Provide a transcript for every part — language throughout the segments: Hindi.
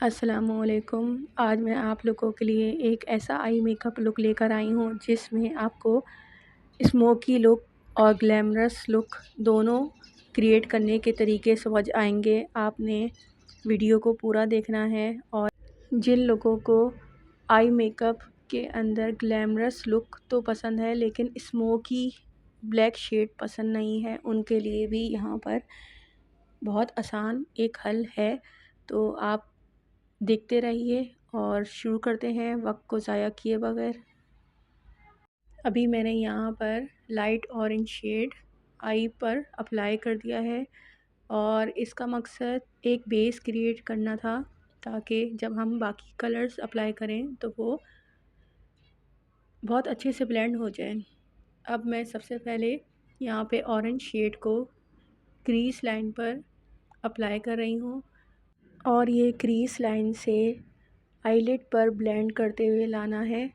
अस्सलामुअलैकुम। आज मैं आप लोगों के लिए एक ऐसा आई मेकअप लुक लेकर आई हूँ जिसमें आपको स्मोकी लुक और ग्लैमरस लुक दोनों क्रिएट करने के तरीके समझ आएंगे। आपने वीडियो को पूरा देखना है और जिन लोगों को आई मेकअप के अंदर ग्लैमरस लुक तो पसंद है लेकिन स्मोकी ब्लैक शेड पसंद नहीं है, उनके लिए भी यहाँ पर बहुत आसान एक हल है। तो आप देखते रहिए और शुरू करते हैं वक्त को ज़ाया किए बगैर। अभी मैंने यहाँ पर लाइट ऑरेंज शेड आई पर अप्लाई कर दिया है और इसका मकसद एक बेस क्रिएट करना था ताकि जब हम बाकी कलर्स अप्लाई करें तो वो बहुत अच्छे से ब्लेंड हो जाए। अब मैं सबसे पहले यहाँ पे ऑरेंज शेड को क्रीज लाइन पर अप्लाई कर रही हूँ और ये क्रीज लाइन से आईलिड पर ब्लेंड करते हुए लाना है।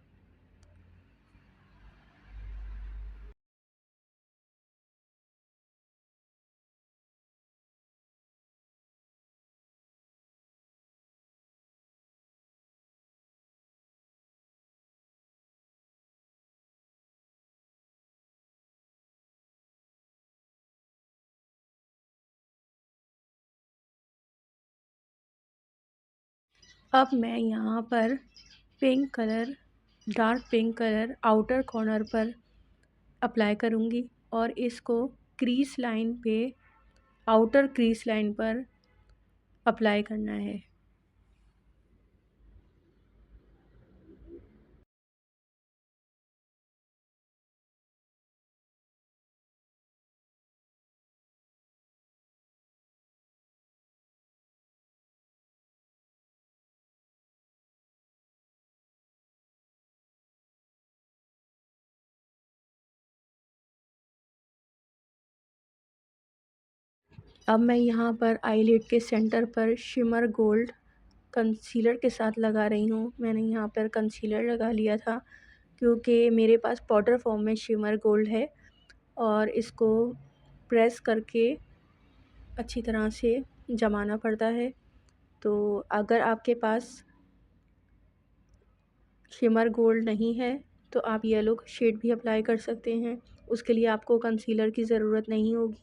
अब मैं यहाँ पर pink colour, dark pink colour outer corner पर अप्लाई करूँगी और इसको क्रीज लाइन पे, आउटर क्रीज लाइन पर अप्लाई करना है। अब मैं यहाँ पर आईलिड के सेंटर पर शिमर गोल्ड कंसीलर के साथ लगा रही हूँ। मैंने यहाँ पर कंसीलर लगा लिया था क्योंकि मेरे पास पाउडर फॉर्म में शिमर गोल्ड है और इसको प्रेस करके अच्छी तरह से जमाना पड़ता है। तो अगर आपके पास शिमर गोल्ड नहीं है तो आप येलो शेड भी अप्लाई कर सकते हैं, उसके लिए आपको कंसीलर की ज़रूरत नहीं होगी।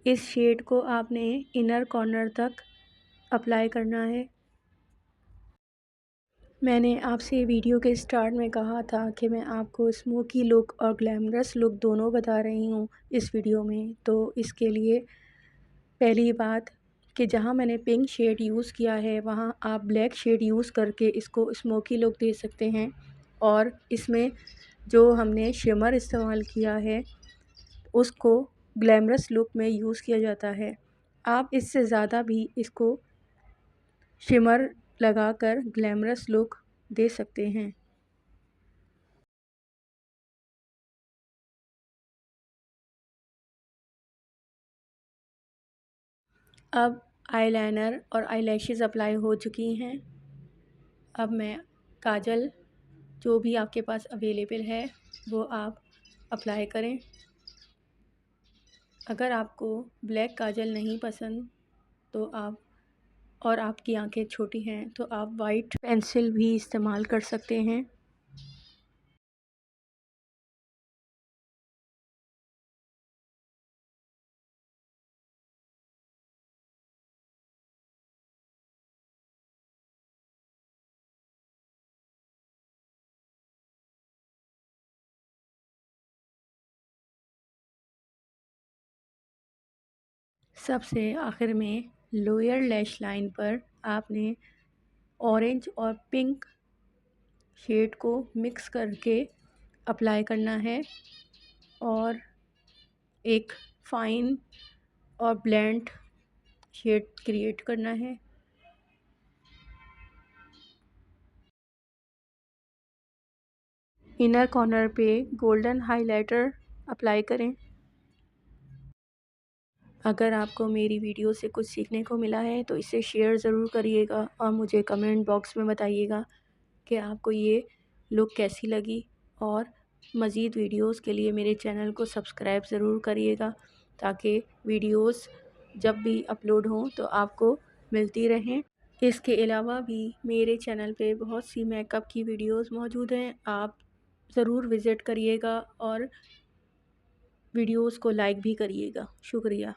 इस शेड को आपने इनर कॉर्नर तक अप्लाई करना है। मैंने आपसे वीडियो के स्टार्ट में कहा था कि मैं आपको स्मोकी लुक और ग्लैमरस लुक दोनों बता रही हूँ इस वीडियो में। तो इसके लिए पहली बात कि जहाँ मैंने पिंक शेड यूज़ किया है वहाँ आप ब्लैक शेड यूज़ करके इसको स्मोकी लुक दे सकते हैं और इसमें जो हमने शिमर इस्तेमाल किया है उसको ग्लैमरस लुक में यूज़ किया जाता है। आप इससे ज़्यादा भी इसको शिमर लगाकर ग्लैमरस लुक दे सकते हैं। अब आईलाइनर और आईलैशेस अप्लाई हो चुकी हैं। अब मैं काजल जो भी आपके पास अवेलेबल है वो आप अप्लाई करें। अगर आपको ब्लैक काजल नहीं पसंद तो आप, और आपकी आंखें छोटी हैं तो आप वाइट पेंसिल भी इस्तेमाल कर सकते हैं। सबसे आखिर में लोअर लैश लाइन पर आपने ऑरेंज और पिंक शेड को मिक्स करके अप्लाई करना है और एक फाइन और ब्लेंड शेड क्रिएट करना है। इनर कॉर्नर पे गोल्डन हाइलाइटर अप्लाई करें। अगर आपको मेरी वीडियो से कुछ सीखने को मिला है तो इसे शेयर ज़रूर करिएगा और मुझे कमेंट बॉक्स में बताइएगा कि आपको ये लुक कैसी लगी और मज़ीद वीडियोस के लिए मेरे चैनल को सब्सक्राइब ज़रूर करिएगा, ताकि वीडियोस जब भी अपलोड हों तो आपको मिलती रहें। इसके अलावा भी मेरे चैनल पे बहुत सी मेकअप की वीडियोस मौजूद हैं, आप ज़रूर विज़िट करिएगा और वीडियोस को लाइक भी करिएगा। शुक्रिया।